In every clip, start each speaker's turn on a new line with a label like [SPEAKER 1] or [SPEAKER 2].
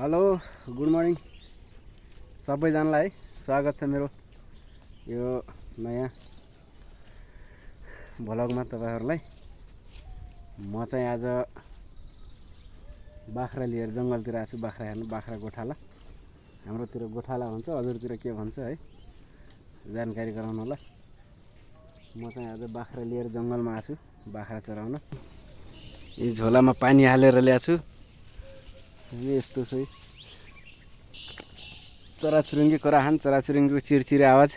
[SPEAKER 1] Hello good morning सबैजनालाई स्वागत छ मेरो यो नयाँ भ्लगमा तपाईहरुलाई। म चाहिँ आज बाख्रा लिएर जंगलतिर आछु। बाख्रा हेर्नु, बाख्रा गोठाला। हाम्रोतिर गोठाला भन्छ, हजुरतिर के भन्छ है जानकारी गराउन होला। म चाहिँ आज बाख्रा लिएर जंगलमा आछु बाख्रा चराउन। यी झोलामा पानी हालेर ल्याछु। यस्तो छ चराचुरुङ्गी कराहान, चराचुरुङ्गीको चिरचिरे आवाज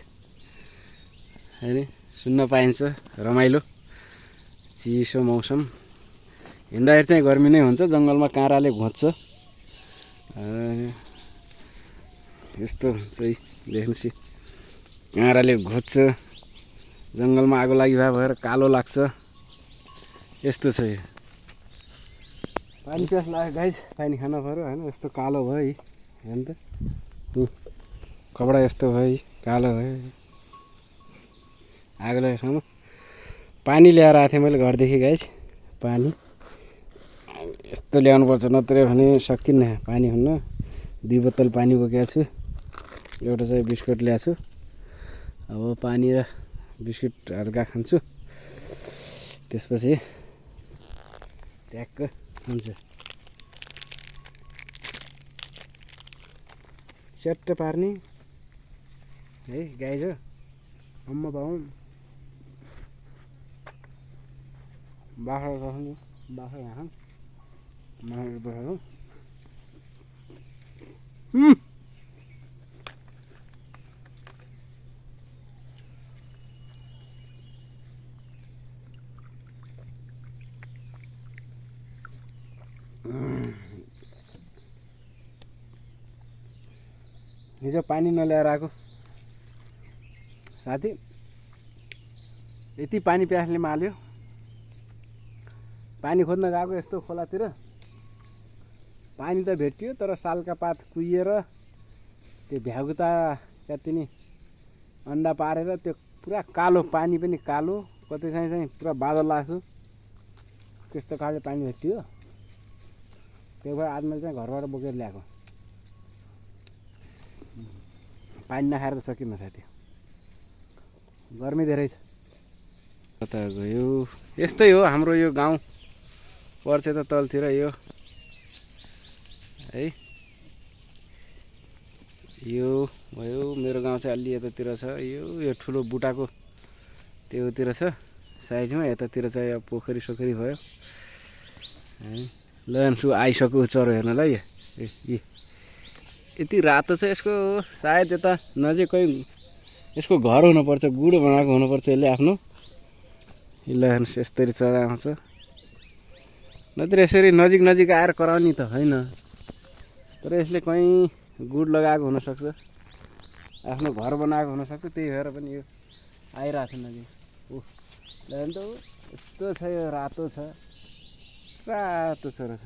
[SPEAKER 1] हैन सुन्न पाइन्छ। रमाइलो चिसो मौसम, हिँड्दाखेरि चाहिँ गर्मी नै हुन्छ। जंगलमा काँराले घोच्छ, यस्तो हुन्छ है। देख्नुस् काँराले घोच्छ, जंगलमा आगो लागि भएर कालो लाग्छ। यस्तो छ यो। पानी प्यास लाग्यो गाइस, पानी खान पर्यो हैन। यस्तो कालो भयो हेर्नु त, कपडा यस्तो भयो, कालो भयो। आगो लागेसम्म पानी ल्याएर आएको थिएँ मैले घरदेखि गाइस। पानी यस्तो ल्याउनु पर्छ, नत्र भने सकिन्न पानी हुन्न। 2 बोतल पानी बोकेको छु, एउटा चाहिँ बिस्कुट ल्याएको छु। अब पानी र बिस्कुट हल्का खान्छु, त्यसपछि ट्याक्क हुन्छ। च्याट्ट पार्ने है गाई जो अम्म बाउ बाख्रा राख्नु, बाख्रा यहाँ मार भयो। हिजो पानी नल्याएर आएको साथी, यति पानी प्यासले माल्यो। पानी खोज्न गएको यस्तो खोलातिर, पानी त भेटियो तर सालका पात कुहिएर त्यो भ्यागुता कतिनी अन्डा पारेर त्यो पुरा कालो, पानी पनि कालो, कतै चाहिँ पुरा बादल लाग्छ। त्यस्तो खाले पानी भेटियो। त्यही भएर आज मैले चाहिँ घरबाट बोकेर ल्याएको। पानी नखाएर त सकिन्न साथी, गर्मी धेरै छ। कता गयो? यस्तै हो हाम्रो यो गाउँ, पर्छ त तलतिर यो है। यो भयो मेरो गाउँ चाहिँ अलि यतातिर छ। यो ठुलो बुटाको त्योतिर छ साइडमा। यतातिर चाहिँ अब पोखरी सोखरी भयो है। ल अन्सु आइसक्यो चरो हेर्नलाई। यति रातो छ यसको, सायद यता नजिकै यसको घर हुनुपर्छ, गुड बनाएको हुनुपर्छ यसले आफ्नो। ल हेर्नुहोस् यसरी चरा आउँछ, नत्र यसरी नजिक नजिक आएर कराउने त होइन। तर यसले कहीँ गुड लगाएको हुनसक्छ, आफ्नो घर बनाएको हुनसक्छ, त्यही भएर पनि यो आइरहेको छ नजिक। ओह ल त यस्तो छ, यो रातो छ, रातो चरा छ।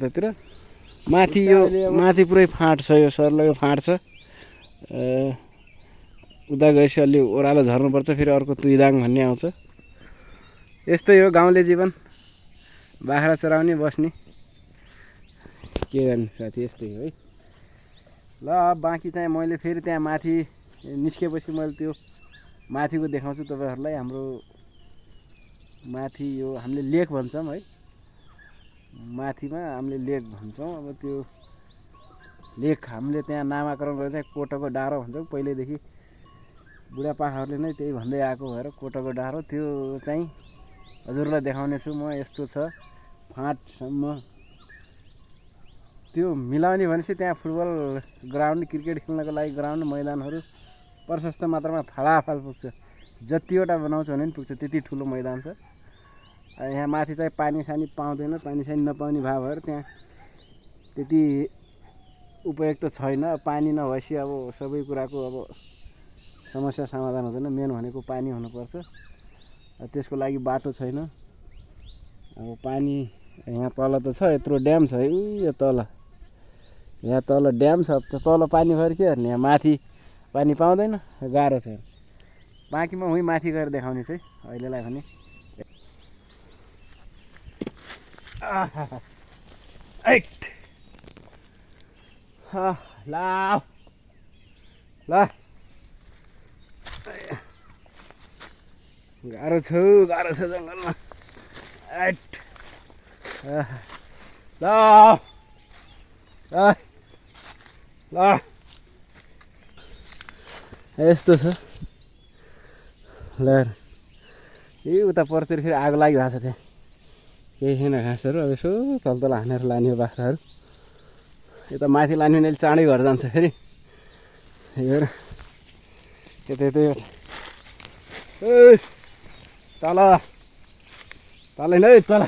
[SPEAKER 1] त्यतिर माथि यो माथि पुरै फाँट छ, यो सर्लो फाँट छ। उता गएपछि अलि ओह्रालो झर्नुपर्छ, फेरि अर्को तुइदाङ भन्ने आउँछ। यस्तै हो गाउँले जीवन, बाख्रा चराउने बस्ने, के गर्ने साथी, यस्तै हो है। ल बाँकी चाहिँ मैले फेरि त्यहाँ माथि निस्केपछि मैले त्यो माथिको देखाउँछु तपाईहरुलाई। हाम्रो माथि यो हामीले लेक भन्छौँ है, माथिमा हामीले लेक भन्छौँ। अब त्यो लेक हामीले त्यहाँ नामाकरण गरेर चाहिँ कोटको डाँडो भन्छौँ। पहिल्यैदेखि बुढापाकाहरूले नै त्यही भन्दै आएको भएर कोटको डाँडो त्यो चाहिँ हजुरलाई देखाउने छु म। यस्तो छ फाँटसम्म त्यो मिलाउने भनेपछि त्यहाँ फुटबल ग्राउन्ड, क्रिकेट खेल्नको लागि ग्राउन्ड, मैदानहरू प्रशस्त मात्रामा फालाफाल पुग्छ। जतिवटा बनाउँछ भने पनि पुग्छ, त्यति ठुलो मैदान छ। यहाँ माथि चाहिँ पानी सानी पाउँदैन, पानी सानी नपाउने भए भएर त्यहाँ त्यति उपयुक्त छैन। पानी नभएपछि अब सबै कुराको अब समस्या समाधान हुँदैन। मेन भनेको पानी हुनुपर्छ, त्यसको लागि बाटो छैन। अब पानी यहाँ तल त छ, यत्रो ड्याम छ है यो तल, यहाँ तल ड्याम छ। तल पानी भएर के गर्ने, यहाँ माथि पानी पाउँदैन, गाह्रो छ। बाँकी म उही माथि गएर देखाउने छु है अहिलेलाई भने। 8 ला ल गाह्रो छ जङ्गलमा 8 ल ल यस्तो छ ल यी उता परतिर फेरि आगो लागिरहेको छ त्यहाँ केही छैन घाँसहरू अब यसो तल हानेर लाने हो बाख्राहरू यता माथि लाने भने चाँडै घर जान्छ फेरि हेर यता तल तलै नै तल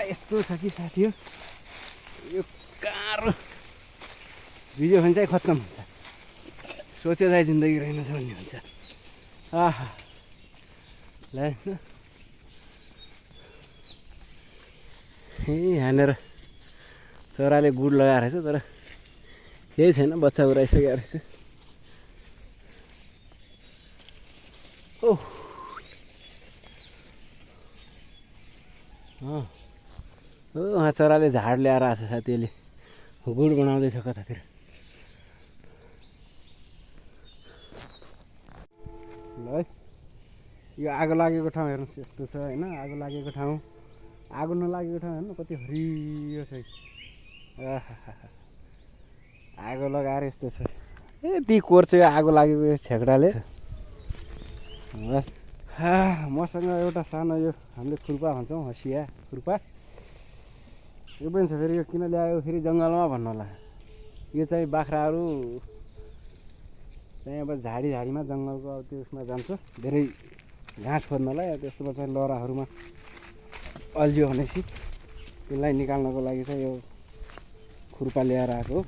[SPEAKER 1] यस्तो छ कि साथी हो यो गाह्रो भिडियो भने चाहिँ खत्तम हुन्छ सोचे चाहिँ जिन्दगी रहेनछ भन्ने हुन्छ ल यहाँनिर चराले गुड लगाएर रहेछ तर केही छैन बच्चा उडाइसकेको रहेछ उहाँ चराले झाड ल्याएर आएको छ साथीले गुड बनाउँदैछ कतातिर ल है यो आगो लागेको ठाउँ हेर्नुहोस् यस्तो छ होइन आगो लागेको ठाउँ आगो नलागेको ठाउँ हेर्नु कति हरियो छ आगो लगाएर यस्तो छ यति कोर्छ यो आगो लागेको यो छेक्राले मसँग एउटा सानो यो हामीले खुर्पा भन्छौँ हँसिया खुर्पा यो पनि छ फेरि यो किन ल्यायो फेरि जङ्गलमा भन्नु होला यो चाहिँ बाख्राहरू त्यहाँ अब झाडीमा जङ्गलको अब त्यो उसमा जान्छ धेरै घाँस खोज्नलाई त्यस्तोमा चाहिँ लहराहरूमा अल्झियो भनेपछि त्यसलाई निकाल्नको लागि चाहिँ यो खुर्पा ल्याएर आएको हो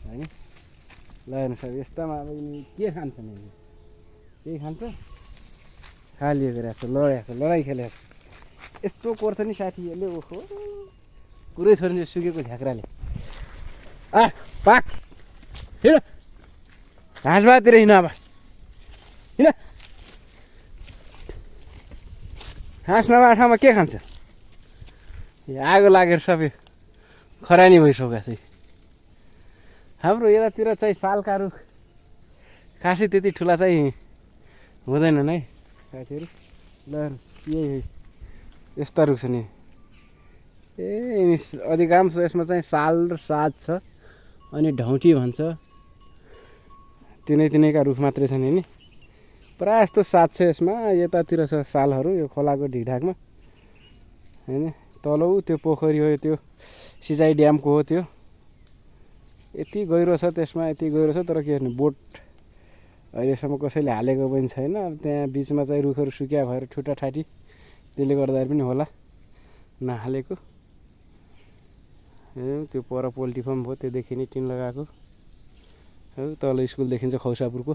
[SPEAKER 1] होइन ल हेर्नुहोस् अब यस्तामा अब के खान्छ नि केही खान्छ खालियो गरिरहेको छ लडेको छ लडाइँ खेलेको छ यस्तो कोर्छ नि साथीहरूले ओहो पुरै छोडिन्छ सुकेको झ्याक्राले पाक हिँड घाँसबातिर हिँड अब किन घाँस नभएको ठाउँमा के खान्छ आगो लागेर सबै खरानी भइसक्यो चाहिँ हाम्रो यतातिर चाहिँ सालका रुख खासै त्यति ठुला चाहिँ हुँदैनन् है साथीहरू ल यही यस्ता रुख छ नि अधिकांश यसमा चाहिँ साल र साज छ अनि ढौँटी भन्छ तिनैका रुख मात्रै छन् नि प्रायः जस्तो साज छ यसमा यतातिर छ सालहरू यो खोलाको ढिकढाकमा होइन तलौ त्यो पोखरी हो त्यो सिँचाइ ड्यामको हो त्यो यति गहिरो छ त्यसमा यति गहिरो छ तर के गर्नु बोट अहिलेसम्म कसैले हालेको पनि छैन त्यहाँ बिचमा चाहिँ रुखहरू सुकिया भएर ठुटा ठाटी त्यसले गर्दाखेरि पनि होला नहालेको त्यो पर पोल्ट्री फार्म भयो त्योदेखि नै टिन लगाएको तल स्कुल देखिन्छ खौसापुरको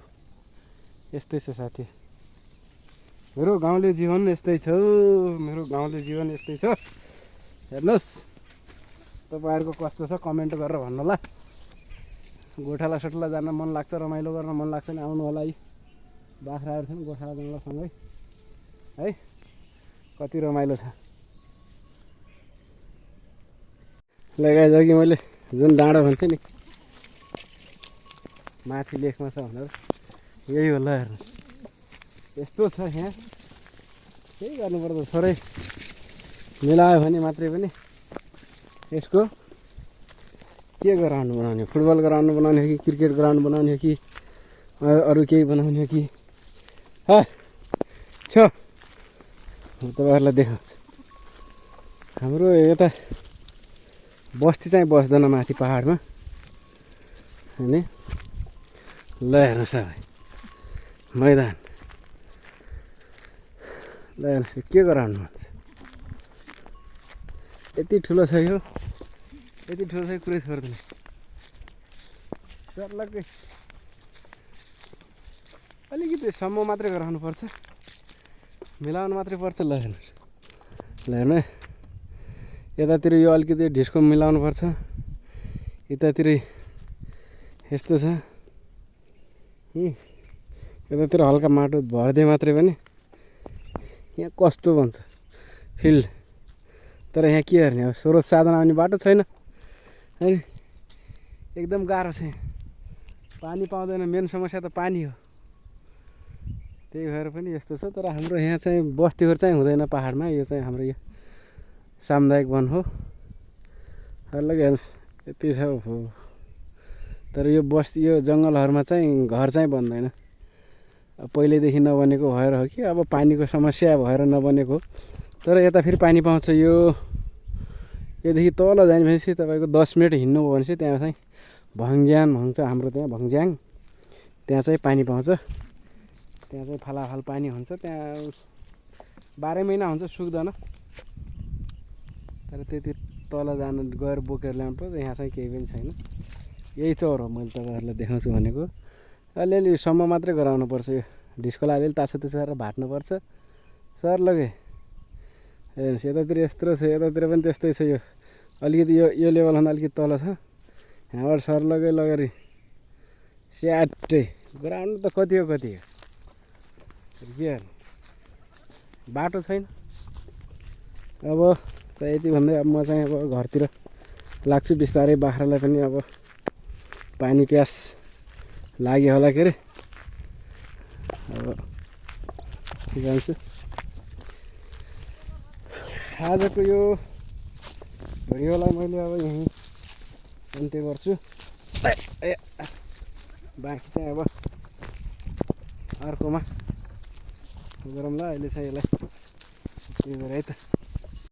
[SPEAKER 1] यस्तै छ साथी मेरो गाउँले जीवन यस्तै छ मेरो गाउँले जीवन यस्तै छ हेर्नुहोस् तपाईँहरूको कस्तो छ कमेन्ट गरेर भन्नु होला गोठाला सटला जान मन लाग्छ रमाइलो गर्न मन लाग्छ नि आउनु होला है बाख्राहरू छन् गोठाला जङ्गलसँगै है कति रमाइलो छ लगाएर कि मैले जुन डाँडो भन्थेँ नि माथि लेखमा छ भनेर यही होला हेर्नु यस्तो छ यहाँ केही गर्नुपर्छ थोरै मिलायो भने मात्रै पनि यसको के ग्राउन्ड बनाउने फुटबल ग्राउन्ड बनाउने हो कि क्रिकेट ग्राउन्ड बनाउने हो कि अरू केही बनाउने हो कि छ म तपाईँहरूलाई देखाउँछु हाम्रो यता बस्ती चाहिँ बस्दैन माथि पहाडमा होइन ल हेर्नुहोस् अब मैदान ल हेर्नुहोस् के ग्राउन्ड भन्छ यति ठुलो छ यो यति ठुलो छ कुरै छोड्दैन सर्लकै अलिकति सम्म मात्रै गराउनुपर्छ मिलाउनु मात्रै पर्छ ल हेर्नुहोस् ल हेर्नु यतातिर यो अलिकति ढिस्को मिलाउनु पर्छ यतातिर यस्तो छ यतातिर हल्का माटो भरिदिए मात्रै पनि यहाँ कस्तो भन्छ फिल्ड, तर यहाँ के गर्ने अब स्रोत साधन आउने बाटो छैन है, एकदम गाह्रो छ। पानी पाउँदैन, मेन समस्या त पानी हो, त्यही भएर पनि यस्तो छ। तर हाम्रो यहाँ चाहिँ बस्तीहरू चाहिँ हुँदैन पहाडमा, यो चाहिँ हाम्रो यो सामुदायिक वन हो। अलग हेर्नुहोस् यति छ हो, तर यो बस्ती यो जङ्गलहरूमा चाहिँ घर चाहिँ बन्दैन, पहिल्यैदेखि नबनेको भएर हो कि अब पानीको समस्या भएर नबनेको। तर यता फेरि पानी पाउँछ। योदेखि तल जाने भनेपछि तपाईँको 10 मिनट हिँड्नुभयो भने चाहिँ त्यहाँ चाहिँ भङ्ज्याङ भन्छ हाम्रो त्यहाँ भङ्ज्याङ, त्यहाँ चाहिँ पानी पाउँछ। त्यहाँ चाहिँ फालाफाल पानी हुन्छ, त्यहाँ 12 महिना हुन्छ, सुक्दैन। तर त्यति तल जानु गएर बोकेर ल्याउनु पर्छ, यहाँ चाहिँ केही पनि छैन। यही चौर हो मैले तपाईँहरूलाई देखाउँछु भनेको। अलिअलि सम्म मात्रै गराउनुपर्छ, यो ढिस्कोलाई अलिअलि ताछो गरेर भाट्नुपर्छ। सर लगे हेर्नुहोस् यतातिर यत्रो छ, यतातिर पनि त्यस्तै छ। यो अलिकति यो लेभलभन्दा अलिकति तल छ, यहाँबाट सर लगेर स्याटै ग्राउन्ड त कति हो के बाटो छैन। अब चाहिँ यति भन्दै अब म चाहिँ अब घरतिर लाग्छु बिस्तारै। बाख्रालाई पनि अब पानी प्यास लाग्यो होला के अरे, अब जान्छु। आजको यो भिडियोलाई मैले अब यहीँ अन्त्य गर्छु। बाँकी चाहिँ अब अर्कोमा गरौँला। अहिले चाहिँ यसलाई के गरे है त।